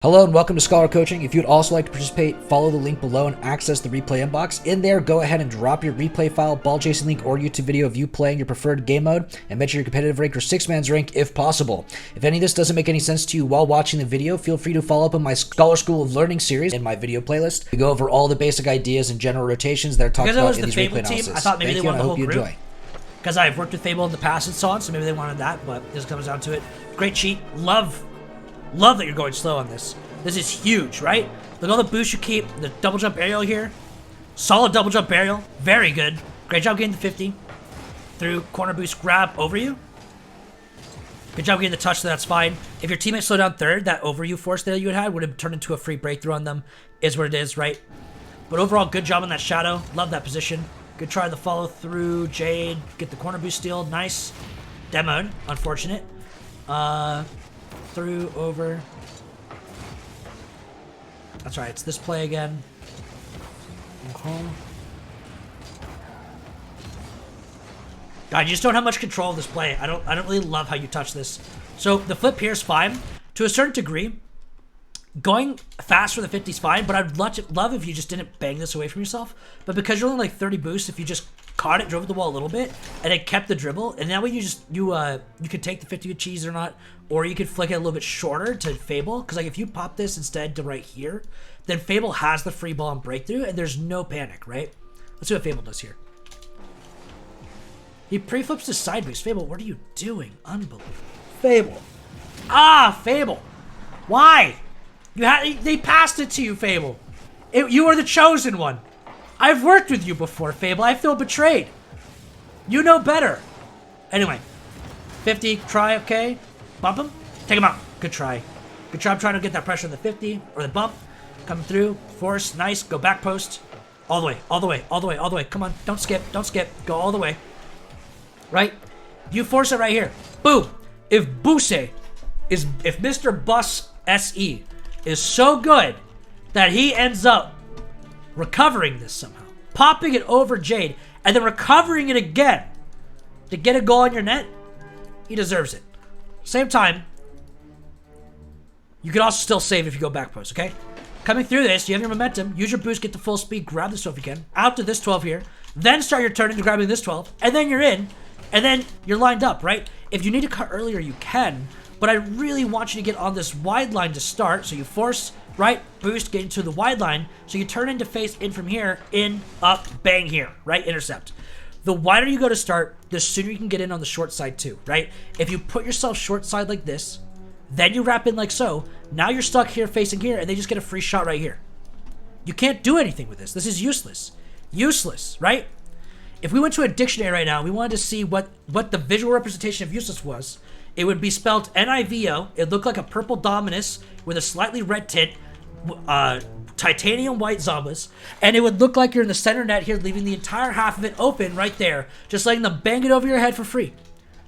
Hello and welcome to Scholar Coaching. If you'd also like to participate, follow the link below and access the replay inbox. In there, go ahead and drop your replay file, ball chasing link, or YouTube video of you playing your preferred game mode, and mention your competitive rank or 6-man's rank if possible. If any of this doesn't make any sense to you while watching the video, feel free to follow up on my Scholar School of Learning series in my video playlist. We go over all the basic ideas and general rotations that are talked about in these replay analysis. I thought maybe Thank they you, wanted and I the hope you whole group. enjoy. Because I've worked with Fable in the past and so on, so maybe they wanted that, but this comes down to it. Great cheat. Love that you're going slow on this. This is huge, right? Look at all the boosts you keep. The double jump aerial here. Solid double jump aerial. Very good. Great job getting the 50. Through corner boost grab over you. Good job getting the touch, so that's fine. If your teammates slow down third, that over you force there you had would have turned into a free breakthrough on them. Is what it is, right? But overall, good job on that shadow. Love that position. Good try to follow through. Jade. Get the corner boost steal. Nice. Demoed. Unfortunate. Through, over. That's right, it's this play again. God, you just don't have much control of this play. I don't really love how you touch this. So the flip here is fine. To a certain degree, going fast for the 50 is fine, but I'd love if you just didn't bang this away from yourself. But because you're only like 30 boosts, if you just caught it, drove the wall a little bit, and then kept the dribble, and that way you could take the 50 with cheese or not, or you could flick it a little bit shorter to Fable, because like if you pop this instead to right here, then Fable has the free ball on breakthrough, and there's no panic, right? Let's see what Fable does here. He pre-flips to side boost. Fable, what are you doing? Unbelievable. Fable. Fable. Why? They passed it to you, Fable. You are the chosen one. I've worked with you before, Fable. I feel betrayed. You know better. Anyway. 50, try, okay. Bump him. Take him out. Good try. Good try. I'm trying to get that pressure on the 50 or the bump. Coming through. Force. Nice. Go back post. All the way. All the way. All the way. All the way. Come on. Don't skip. Don't skip. Go all the way. Right? You force it right here. Boom. If Mr. Bus SE is so good that he ends up recovering this somehow, popping it over Jade, and then recovering it again to get a goal on your net, he deserves it. Same time, you can also still save if you go back post, okay? Coming through this, you have your momentum, use your boost, get to full speed, grab this 12 if you can, out to this 12 here, then start your turn into grabbing this 12, and then you're in, and then you're lined up, right? If you need to cut earlier, you can, but I really want you to get on this wide line to start, so you force, right, boost, get into the wide line, so you turn into face in from here, in, up, bang here, right, intercept. The wider you go to start, the sooner you can get in on the short side too, right? If you put yourself short side like this, then you wrap in like so, now you're stuck here facing here, and they just get a free shot right here. You can't do anything with this. This is useless. Useless, right? If we went to a dictionary right now, we wanted to see what the visual representation of useless was, it would be spelled N-I-V-O. It looked like a purple Dominus with a slightly red tint, titanium white Zombas, and it would look like you're in the center net here, leaving the entire half of it open right there, just letting them bang it over your head for free.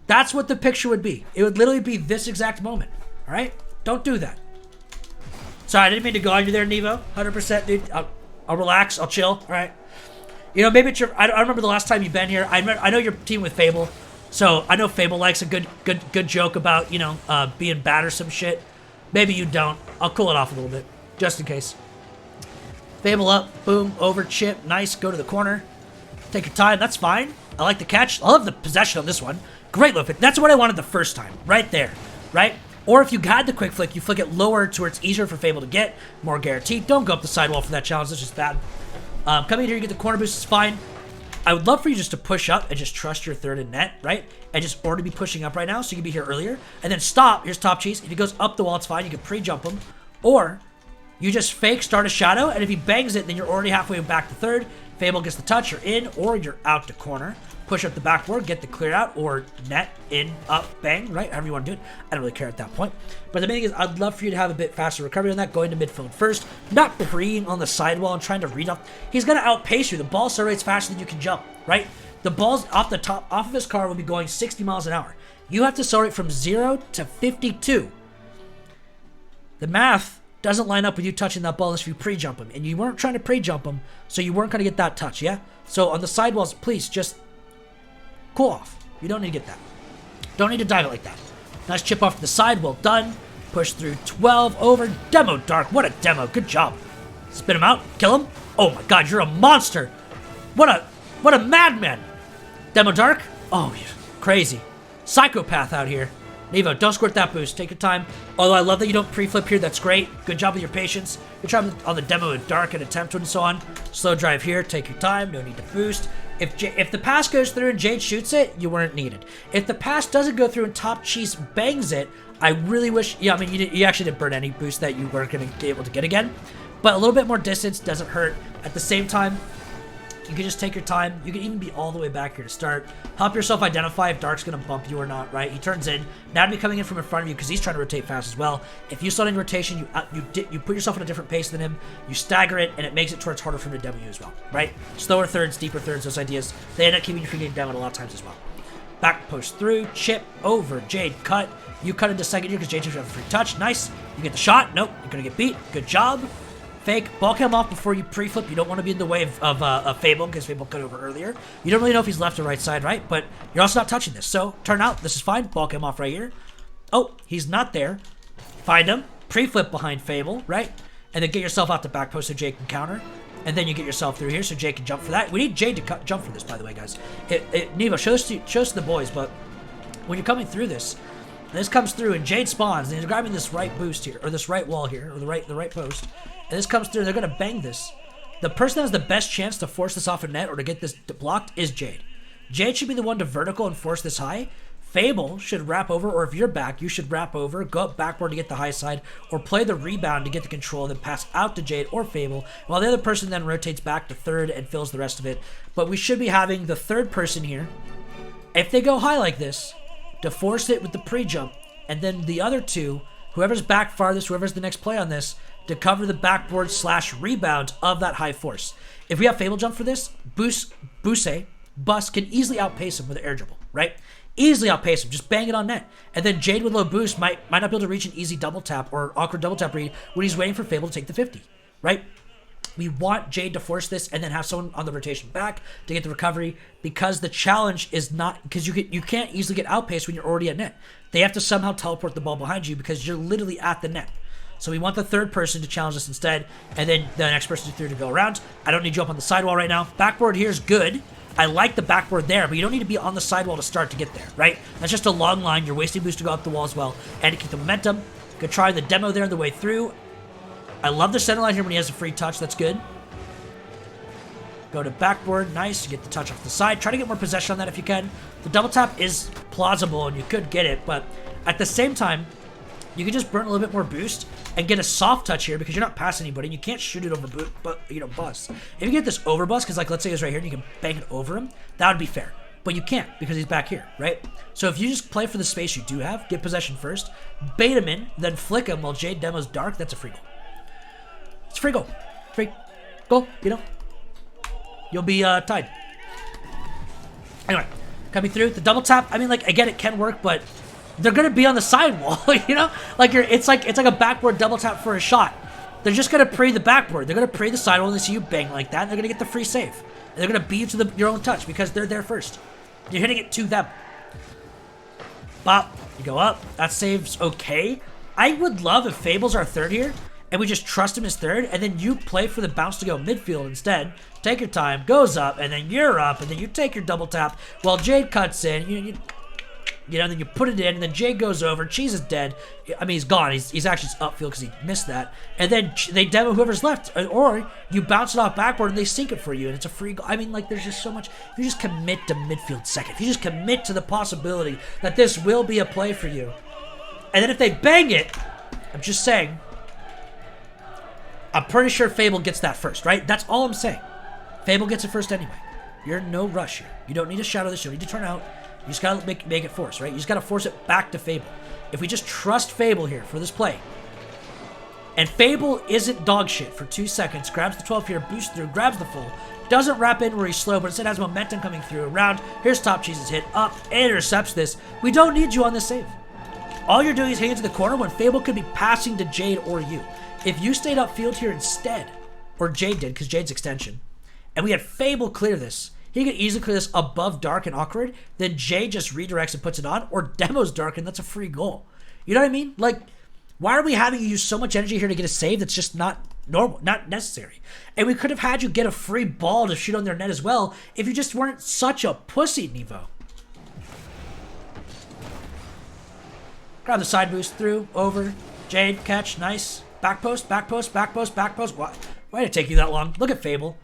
That's what the picture would be. It would literally be this exact moment, all right? Don't do that. Sorry, I didn't mean to go on you there, Nivo. 100%, dude. I'll relax. I'll chill, all right? You know, maybe it's your... I remember the last time you've been here. I know you're team with Fable, so I know Fable likes a good joke about, you know, being bad or some shit. Maybe you don't. I'll cool it off a little bit, just in case. Fable up, boom, over, chip, nice, go to the corner. Take your time, that's fine. I like the catch. I love the possession on this one. Great look. That's what I wanted the first time, right there, right? Or if you had the quick flick, you flick it lower to where it's easier for Fable to get, more guaranteed. Don't go up the sidewall for that challenge, that's just bad. Coming in here, you get the corner boost, it's fine. I would love for you just to push up and just trust your third and net, right? And just already be pushing up right now, so you can be here earlier. And then stop, here's top cheese. If he goes up the wall, it's fine, you can pre-jump him. Or you just fake, start a shadow, and if he bangs it, then you're already halfway back to third. Fable gets the touch, you're in, or you're out to corner. Push up the backboard, get the clear out, or net, in, up, bang, right? However you want to do it. I don't really care at that point. But the main thing is, I'd love for you to have a bit faster recovery on that, going to midfield first, not preeing on the sidewall and trying to read off. He's going to outpace you. The ball accelerates faster than you can jump, right? The ball's off of his car will be going 60 miles an hour. You have to accelerate from 0 to 52. The math doesn't line up with you touching that ball unless you pre-jump him. And you weren't trying to pre-jump him, so you weren't going to get that touch, yeah? So on the sidewalls, please just cool off. You don't need to get that. Don't need to dive it like that. Nice chip off to the side. Well done. Push through 12 over. Demo Dark. What a demo. Good job. Spin him out. Kill him. Oh my god, you're a monster. What a madman. Demo Dark. Oh, you're crazy. Psychopath out here. Nivo, don't squirt that boost. Take your time. Although I love that you don't pre-flip here. That's great. Good job with your patience. Good job on the demo of Dark and Attempt and so on. Slow drive here. Take your time. No need to boost. If the pass goes through and Jade shoots it, you weren't needed. If the pass doesn't go through and Top Cheese bangs it, I really wish... Yeah, I mean, you actually didn't burn any boost that you weren't going to be able to get again. But a little bit more distance doesn't hurt. At the same time, you can just take your time. You can even be all the way back here to start. Help yourself identify if Dark's going to bump you or not, right? He turns in. Now to be coming in from in front of you because he's trying to rotate fast as well. If you start in rotation, you put yourself in a different pace than him. You stagger it, and it makes it towards harder for him to demo you as well, right? Slower thirds, deeper thirds, those ideas. They end up keeping you from getting down a lot of times as well. Back post through, chip, over, Jade, cut. You cut into second here because Jade should have a free touch. Nice. You get the shot. Nope. You're going to get beat. Good job. Fake. Ball him off before you pre-flip. You don't want to be in the way of Fable because Fable cut over earlier. You don't really know if he's left or right side, right? But you're also not touching this. So turn out. This is fine. Ball him off right here. Oh, he's not there. Find him. Pre-flip behind Fable, right? And then get yourself out the back post so Jade can counter. And then you get yourself through here so Jade can jump for that. We need Jade to jump for this, by the way, guys. Nivo, shows to the boys, but when you're coming through this comes through and Jade spawns and he's grabbing this right boost here, or this right wall here, or the right post. And this comes through and they're going to bang this. The person that has the best chance to force this off a net or to get this blocked is Jade. Jade should be the one to vertical and force this high. Fable should wrap over, or if you're back, you should wrap over, go up backward to get the high side, or play the rebound to get the control, then pass out to Jade or Fable, while the other person then rotates back to third and fills the rest of it. But we should be having the third person here, if they go high like this, to force it with the pre-jump, and then the other two, whoever's back farthest, whoever's the next play on this, to cover the backboard / rebound of that high force. If we have Fable jump for this, Bus can easily outpace him with an air dribble, right? Easily outpace him, just bang it on net. And then Jade with low boost might not be able to reach an easy double tap or awkward double tap read when he's waiting for Fable to take the 50, right? We want Jade to force this and then have someone on the rotation back to get the recovery, because the challenge is not, because you can't easily get outpaced when you're already at net. They have to somehow teleport the ball behind you because you're literally at the net. So we want the third person to challenge us instead, and then the next person to go around. I don't need you up on the sidewall right now. Backboard here is good. I like the backboard there, but you don't need to be on the sidewall to start to get there, right? That's just a long line. You're wasting boost to go up the wall as well, and to keep the momentum. Good try the demo there on the way through. I love the center line here when he has a free touch. That's good. Go to backboard. Nice. You get the touch off the side. Try to get more possession on that if you can. The double tap is plausible, and you could get it, but at the same time, you can just burn a little bit more boost and get a soft touch here because you're not passing anybody and you can't shoot it over bust. If you get this over bust, because like let's say he's right here and you can bang it over him, that would be fair. But you can't because he's back here, right? So if you just play for the space you do have, get possession first, bait him in, then flick him while Jade demos Dark, that's a free goal. It's a free goal. Free goal, you know? You'll be tied. Anyway, coming through, the double tap, I mean, like, again, it can work, but they're gonna be on the sidewall, you know? Like it's like a backboard double tap for a shot. They're just gonna pre the backboard. They're gonna pre the sidewall and they see you bang like that, and they're gonna get the free save. And they're gonna beat you to your own touch because they're there first. You're hitting it to them. Bop, you go up. That save's okay. I would love if Fable's our third here, and we just trust him as third, and then you play for the bounce to go midfield instead. Take your time, goes up, and then you're up, and then you take your double tap while Jade cuts in. You know, then you put it in, and then Jade goes over. Cheese is dead. I mean, he's gone. He's actually upfield because he missed that. And then they demo whoever's left. Or you bounce it off backboard, and they sink it for you, and it's a free goal. I mean, like, there's just so much. If you just commit to midfield second, if you just commit to the possibility that this will be a play for you, and then if they bang it, I'm just saying, I'm pretty sure Fable gets that first, right? That's all I'm saying. Fable gets it first anyway. You're in no rush here. You don't need to shadow this. You don't need to turn out. You just gotta make it force, right? You just gotta force it back to Fable. If we just trust Fable here for this play, and Fable isn't dog shit for 2 seconds, grabs the 12 here, boosts through, grabs the full, doesn't wrap in where he's slow, but instead has momentum coming through around. Here's Top Cheese's hit, up, intercepts this. We don't need you on this save. All you're doing is hitting to the corner when Fable could be passing to Jade or you. If you stayed upfield here instead, or Jade did, because Jade's extension, and we had Fable clear this, he could easily clear this above Dark and awkward, then Jade just redirects and puts it on, or demos Dark, and that's a free goal. You know what I mean? Like, Why are we having you use so much energy here to get a save that's just not normal, not necessary? And we could have had you get a free ball to shoot on their net as well if you just weren't such a pussy, Nivo. Grab the side boost through, over, Jade, catch, nice. Back post, back post, back post, back post. Why did it take you that long? Look at Fable.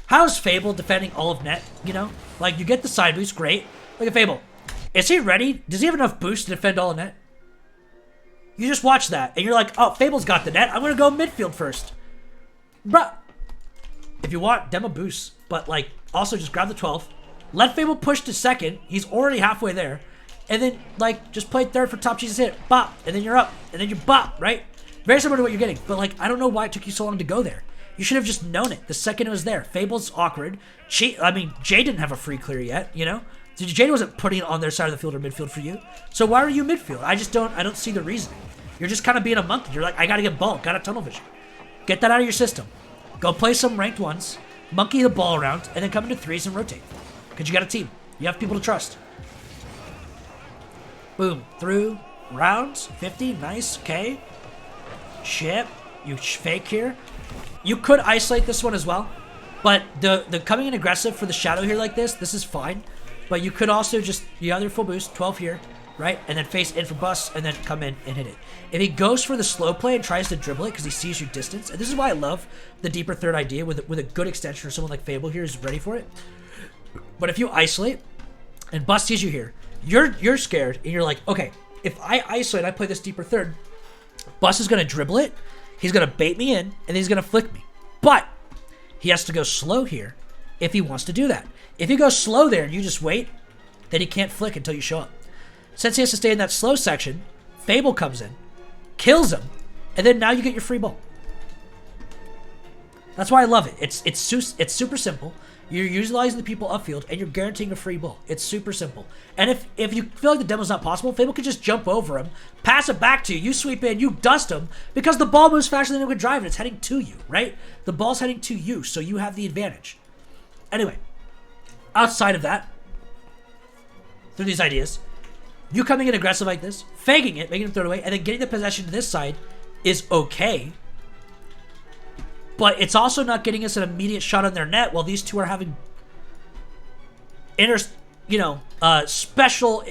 How's Fable defending all of net, you know? Like, you get the side boost, great. Look at Fable. Is he ready? Does he have enough boost to defend all of net? You just watch that, and you're like, oh, Fable's got the net. I'm going to go midfield first. Bruh. If you want, demo boost. But, like, also just grab the 12. Let Fable push to second. He's already halfway there. And then, like, just play third for top cheese hit. Bop. And then you're up. And then you bop, right? Very similar to what you're getting. But, like, I don't know why it took you so long to go there. You should have just known it the second it was there. Fable's awkward. Jay didn't have a free clear yet, you know? Jade wasn't putting it on their side of the field or midfield for you. So why are you midfield? I don't see the reasoning. You're just kind of being a monkey. You're like, I gotta get ball, got a tunnel vision. Get that out of your system. Go play some ranked ones, monkey the ball around, and then come into threes and rotate. Because you got a team. You have people to trust. Boom. Through. Rounds. 50. Nice. Okay. Chip. You fake here. You could isolate this one as well. But the coming in aggressive for the shadow here like this is fine. But you could also just, you have your full boost, 12 here, right? And then face in for bust, and then come in and hit it. If he goes for the slow play and tries to dribble it because he sees your distance, and this is why I love the deeper third idea with a good extension or someone like Fable here is ready for it. But if you isolate, and bust sees you here, you're scared, and you're like, okay, if I isolate, I play this deeper third, Bust is going to dribble it, he's going to bait me in, and then he's going to flick me. But he has to go slow here if he wants to do that. If he goes slow there and you just wait, then he can't flick until you show up. Since he has to stay in that slow section, Fable comes in, kills him, and then now you get your free ball. That's why I love it. It's super simple. You're utilizing the people upfield, and you're guaranteeing a free ball. It's super simple. And if you feel like the demo's not possible, Fable can just jump over him, pass it back to you, you sweep in, you dust him, because the ball moves faster than anyone can drive, and it's heading to you, right? The ball's heading to you, so you have the advantage. Anyway, outside of that, through these ideas, you coming in aggressive like this, faking it, making him throw it away, and then getting the possession to this side is okay. But it's also not getting us an immediate shot on their net while these two are having special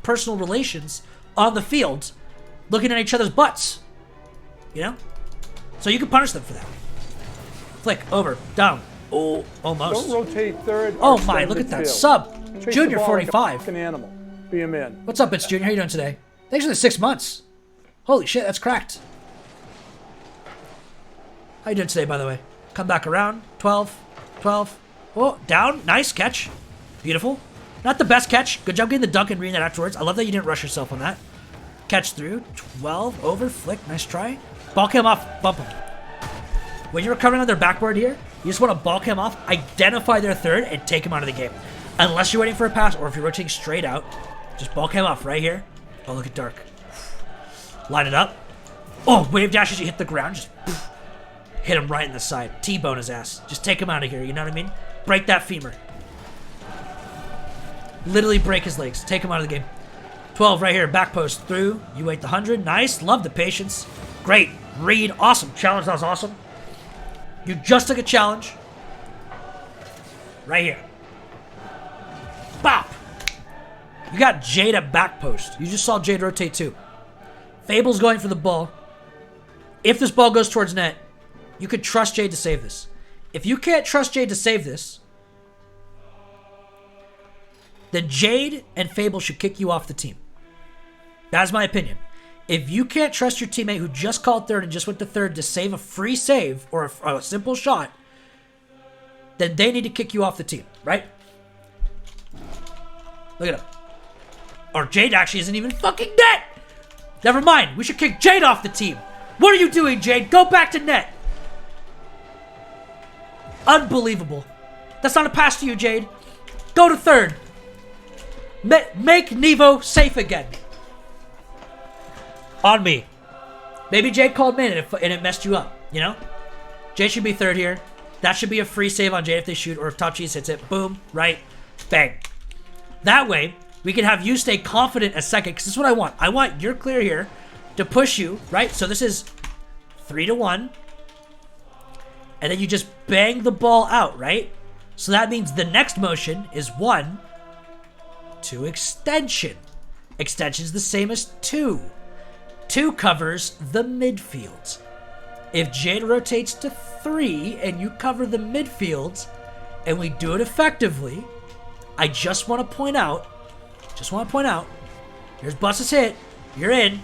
personal relations on the field, looking at each other's butts. You know? So you can punish them for that. Flick, over, down. Oh, almost. Don't rotate third. Oh my, look at that sub. Chase Junior the ball 45. Like an animal. Be him in. What's up, It's Junior? How you doing today? Thanks for the 6 months. Holy shit, that's cracked. How you doing today, by the way? Come back around. 12. Oh, down. Nice catch. Beautiful. Not the best catch. Good job getting the dunk and reading that afterwards. I love that you didn't rush yourself on that. Catch through. 12. Over. Flick. Nice try. Ball cam off. Bump him. When you're recovering on their backboard here, you just want to ball cam off, identify their third, and take him out of the game. Unless you're waiting for a pass, or if you're rotating straight out, just ball cam off right here. Oh, look at Dark. Line it up. Oh, wave dash as you hit the ground. Just hit him right in the side. T-bone his ass. Just take him out of here, you know what I mean? Break that femur. Literally break his legs. Take him out of the game. 12 right here. Back post through. You wait the 100. Nice. Love the patience. Great. Read. Awesome. Challenge. That was awesome. You just took a challenge. Right here. Bop. You got Jade at back post. You just saw Jade rotate too. Fable's going for the ball. If this ball goes towards net, you could trust Jade to save this. If you can't trust Jade to save this, then Jade and Fable should kick you off the team. That's my opinion. If you can't trust your teammate who just called third and just went to third to save a free save or a simple shot, then they need to kick you off the team, right? Look at him. Or Jade actually isn't even fucking net. Never mind. We should kick Jade off the team. What are you doing, Jade? Go back to net. Unbelievable. That's not a pass to you, Jade. Go to third. Make Nivo safe again. On me. Maybe Jade called me and it messed you up, you know? Jade should be third here. That should be a free save on Jade if they shoot, or if Top Cheese hits it. Boom. Right. Bang. That way, we can have you stay confident a second, because this is what I want. I want you're clear here. to push you, right? So this is 3-1. And then you just bang the ball out, right? So that means the next motion is 1 to extension. Extension is the same as 2. 2 covers the midfield. If Jade rotates to 3 and you cover the midfield and we do it effectively, I just want to point out, here's Bus's hit, you're in,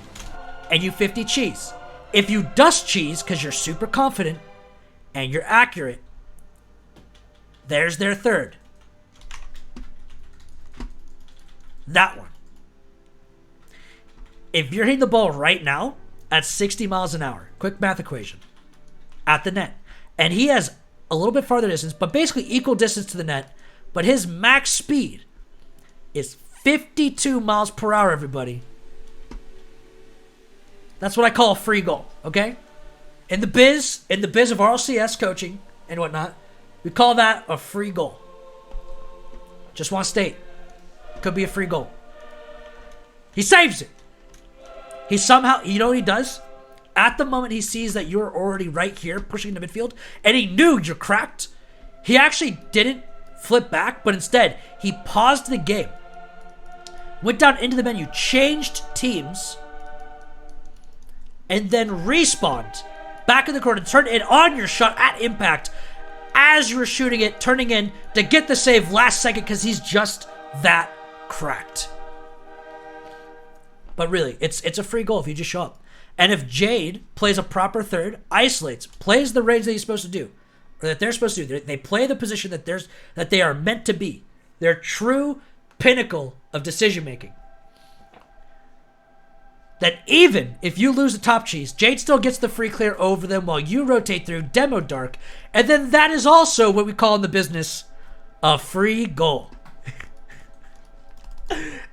and you 50 cheese. If you dust cheese because you're super confident and you're accurate, there's their third. That one. If you're hitting the ball right now at 60 miles an hour, quick math equation, at the net, and he has a little bit farther distance, but basically equal distance to the net, but his max speed is 52 miles per hour, everybody. That's what I call a free goal, okay? In the biz of RLCS coaching and whatnot, we call that a free goal. Just want to state, could be a free goal. He saves it. He somehow, you know what he does? At the moment he sees that you're already right here pushing the midfield, and he knew you're cracked, he actually didn't flip back, but instead, he paused the game, went down into the menu, changed teams, and then respawned back in the corner, turned it on your shot at impact as you were shooting it, turning in to get the save last second because he's just that cracked. But really, it's a free goal if you just show up. And if Jade plays a proper third, isolates, plays the range that he's supposed to do, or that they're supposed to do, they play the position that they are meant to be, their true pinnacle of decision making, that even if you lose the top cheese, Jade still gets the free clear over them while you rotate through demo dark, and then that is also what we call in the business a free goal.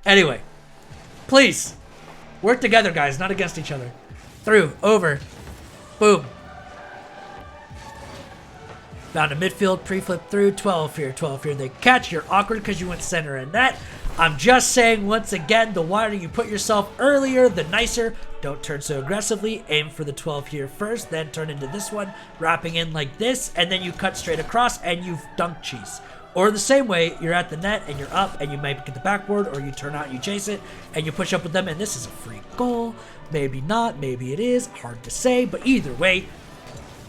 Anyway, please work together, guys, not against each other. Through, over, boom. Down to midfield, pre-flip through, 12 here. They catch, you're awkward because you went center and net. I'm just saying, once again, the wider you put yourself earlier, the nicer. Don't turn so aggressively. Aim for the 12 here first, then turn into this one, wrapping in like this, and then you cut straight across and you've dunked cheese. Or the same way, you're at the net and you're up and you might get the backboard, or you turn out and you chase it and you push up with them, and this is a free goal. Maybe not, maybe it is, hard to say, but either way,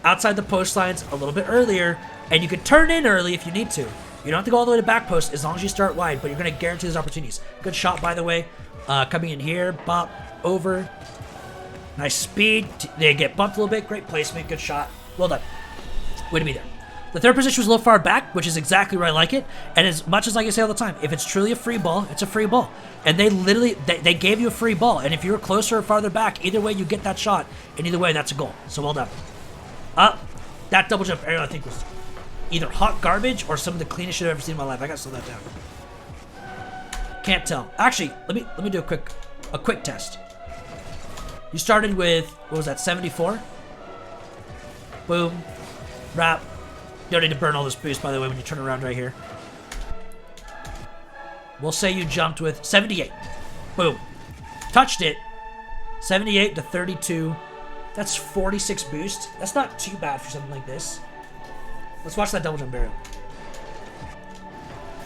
outside the post lines a little bit earlier, and you can turn in early if you need to. You don't have to go all the way to back post as long as you start wide, but you're going to guarantee those opportunities. Good shot, by the way. Coming in here, bop, over. Nice speed. They get bumped a little bit. Great placement, good shot. Well done. Way to be there. The third position was a little far back, which is exactly where I like it. And as much as like I say all the time, if it's truly a free ball, it's a free ball. And they literally, they gave you a free ball. And if you were closer or farther back, either way you get that shot. And either way, that's a goal. So well done. That double jump aerial I think was either hot garbage or some of the cleanest shit I've ever seen in my life. I gotta slow that down. Can't tell. Actually, let me do a quick test. You started with, what was that, 74? Boom. Wrap. You don't need to burn all this boost, by the way, when you turn around right here. We'll say you jumped with 78. Boom. Touched it. 78 to 32. That's 46 boost. That's not too bad for something like this. Let's watch that double jump barrel.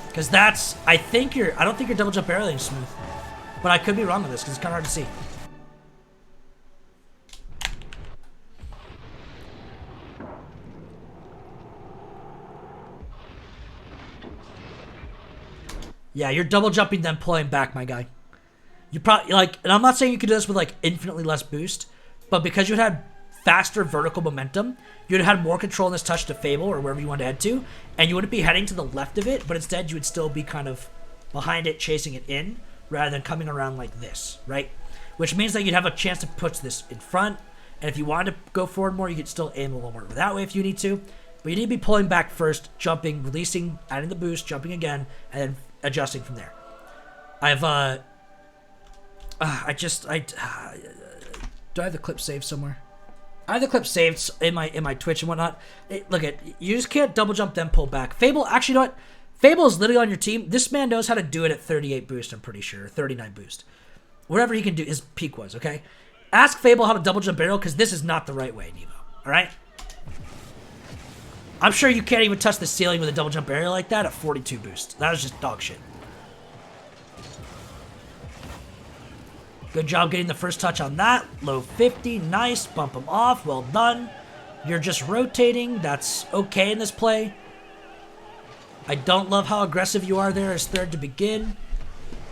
Because that's, I don't think your double jump barreling is smooth. But I could be wrong with this because it's kind of hard to see. Yeah, you're double jumping then pulling back, my guy. You probably, and I'm not saying you could do this with, infinitely less boost, but because you had faster vertical momentum, you'd have had more control in this touch to Fable or wherever you wanted to head to, and you wouldn't be heading to the left of it, but instead you would still be kind of behind it, chasing it in, rather than coming around like this, right? Which means that you'd have a chance to put this in front, and if you wanted to go forward more, you could still aim a little more that way if you need to, but you need to be pulling back first, jumping, releasing, adding the boost, jumping again, and then adjusting from there. Do I have the clip saved somewhere? I have the clip saved in my Twitch and whatnot. Look at, you just can't double jump then pull back. Fable, actually, you know what? Fable is literally on your team. This man knows how to do it at 38 boost, I'm pretty sure. 39 boost. Whatever he can do, his peak was, okay? Ask Fable how to double jump barrel, because this is not the right way, Nivo. All right? I'm sure you can't even touch the ceiling with a double jump barrel like that at 42 boost. That was just dog shit. Good job getting the first touch on that. Low 50, nice. Bump him off, well done. You're just rotating, that's okay in this play. I don't love how aggressive you are there as third to begin.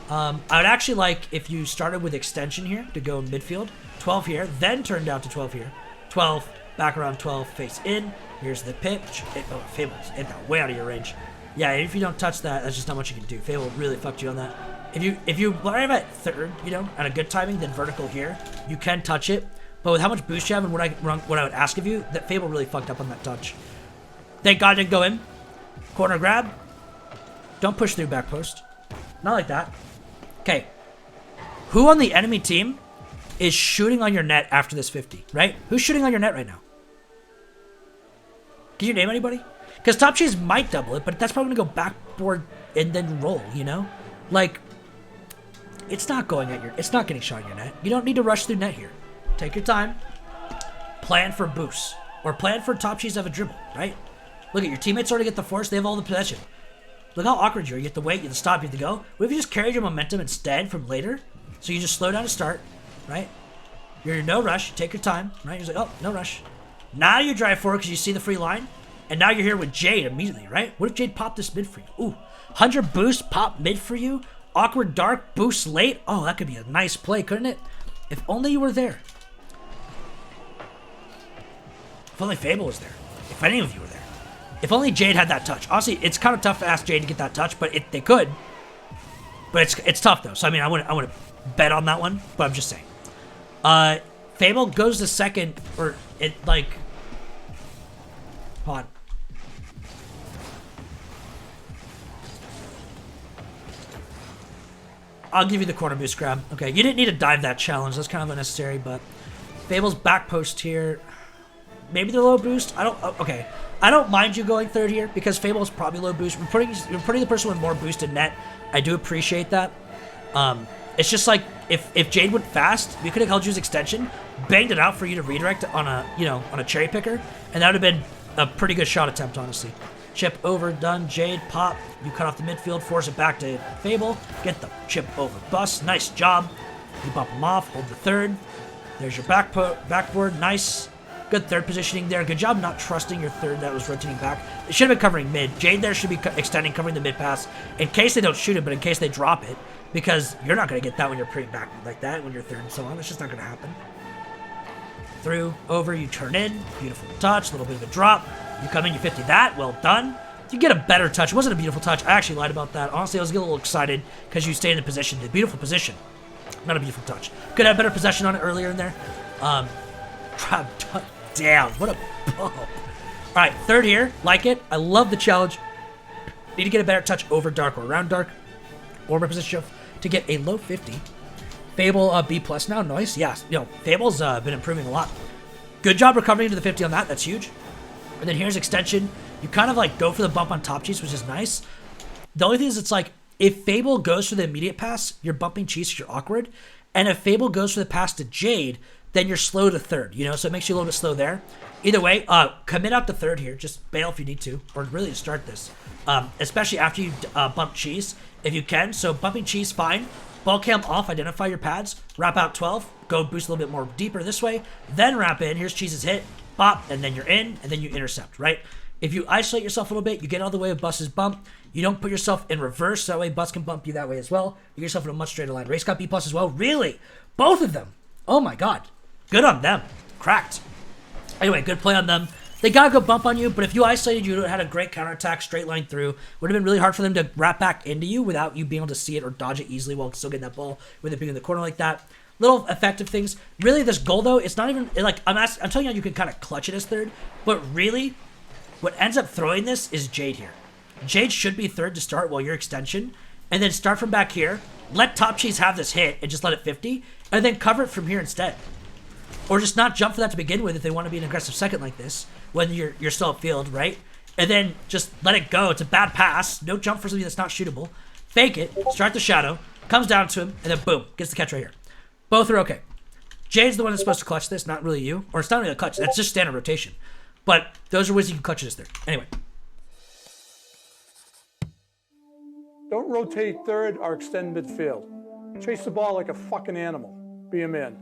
I would actually like if you started with extension here to go midfield. 12 here, then turn down to 12 here. 12, back around 12, face in. Here's the pitch. Oh, Fable's way out of your range. Yeah, if you don't touch that, that's just not much you can do. Fable really fucked you on that. If you arrive at third, you know, at a good timing, then vertical here, you can touch it. But with how much boost you have and what I would ask of you, that Fable really fucked up on that touch. Thank God it didn't go in. Corner grab. Don't push through back post. Not like that. Okay. Who on the enemy team is shooting on your net after this 50, right? Who's shooting on your net right now? Can you name anybody? Because top cheese might double it, but that's probably going to go backboard and then roll, you know? Like, it's not going at it's not getting shot in your net. You don't need to rush through net here. Take your time. Plan for boosts. Or plan for top cheese to have a dribble, right? Look at your teammates already get the force. They have all the possession. Look how awkward you are. You have to wait, you have to stop, you have to go. What if you just carried your momentum instead from later? So you just slow down to start, right? You're in no rush. Take your time, right? You're like, oh, no rush. Now you drive forward because you see the free line. And now you're here with Jade immediately, right? What if Jade popped this mid for you? Ooh, 100 boost, pop mid for you. Awkward dark, boost late. Oh, that could be a nice play, couldn't it? If only you were there. If only Fable was there. If any of you were there. If only Jade had that touch. Honestly, it's kind of tough to ask Jade to get that touch, but they could. But it's tough though. So I mean, I wouldn't bet on that one, but I'm just saying. Fable goes to second, or it like. Hold on. I'll give you the corner boost grab. Okay, you didn't need to dive that challenge. That's kind of unnecessary, but Fable's back post here. Maybe the low boost. Okay. I don't mind you going third here because Fable's probably low boost. You're putting the person with more boost in net. I do appreciate that. It's just like if Jade went fast, we could have held you's extension, banged it out for you to redirect on a cherry picker, and that would have been a pretty good shot attempt, honestly. Chip over, done. Jade, pop. You cut off the midfield, force it back to Fable. Get the chip over bust. Nice job. You bump him off, hold the third. There's your backboard. Nice. Good third positioning there. Good job not trusting your third that was rotating back. It should have been covering mid. Jade there should be extending, covering the mid pass in case they don't shoot it, but in case they drop it. Because you're not going to get that when you're pretty back like that, when you're third and so on. It's just not going to happen. Through, over, you turn in. Beautiful touch. A little bit of a drop. You come in, you 50 that. Well done. You get a better touch. It wasn't a beautiful touch. I actually lied about that. Honestly, I was getting a little excited because you stayed in the position. The beautiful position. Not a beautiful touch. Could have better possession on it earlier in there. Damn, what a bump. Alright, third here. Like it. I love the challenge. Need to get a better touch over dark or around dark. Or position to get a low 50. Fable B Plus now. Nice. Yeah, Fable's been improving a lot. Good job recovering to the 50 on that. That's huge. And then here's extension. You kind of like go for the bump on top cheese, which is nice. The only thing is it's like if Fable goes for the immediate pass, you're bumping cheese because you're awkward. And if Fable goes for the pass to Jade, then you're slow to third, so it makes you a little bit slow there. Either way, commit out to third here. Just bail if you need to, or really start this. Especially after you bump cheese, if you can. So bumping cheese, fine. Ball cam off, identify your pads. Wrap out 12. Go boost a little bit more deeper this way. Then wrap in. Here's cheese's hit. Bop, and then you're in, and then you intercept, right? If you isolate yourself a little bit, you get out of the way of Bus's bump. You don't put yourself in reverse, so that way Bus can bump you that way as well. You get yourself in a much straighter line. Race got B plus as well. Really? Both of them. Oh my god. Good on them. Cracked. Anyway, good play on them. They gotta go bump on you, but if you isolated, you had a great counterattack, straight line through. Would have been really hard for them to wrap back into you without you being able to see it or dodge it easily while still getting that ball with it being in the corner like that. Little effective things. Really, this goal though, it's not even like I'm telling you can kind of clutch it as third, but really, what ends up throwing this is Jade here. Jade should be third to start while you're extension, and then start from back here. Let Top Cheese have this hit and just let it 50, and then cover it from here instead. Or just not jump for that to begin with if they want to be an aggressive second like this when you're still upfield, right? And then just let it go. It's a bad pass. No jump for something that's not shootable. Fake it. Start the shadow. Comes down to him, and then boom, gets the catch right here. Both are okay. Jade's the one that's supposed to clutch this, not really you. Or it's not really a clutch. That's just standard rotation. But those are ways you can clutch this third. Anyway. Don't rotate third or extend midfield. Chase the ball like a fucking animal. Be a man.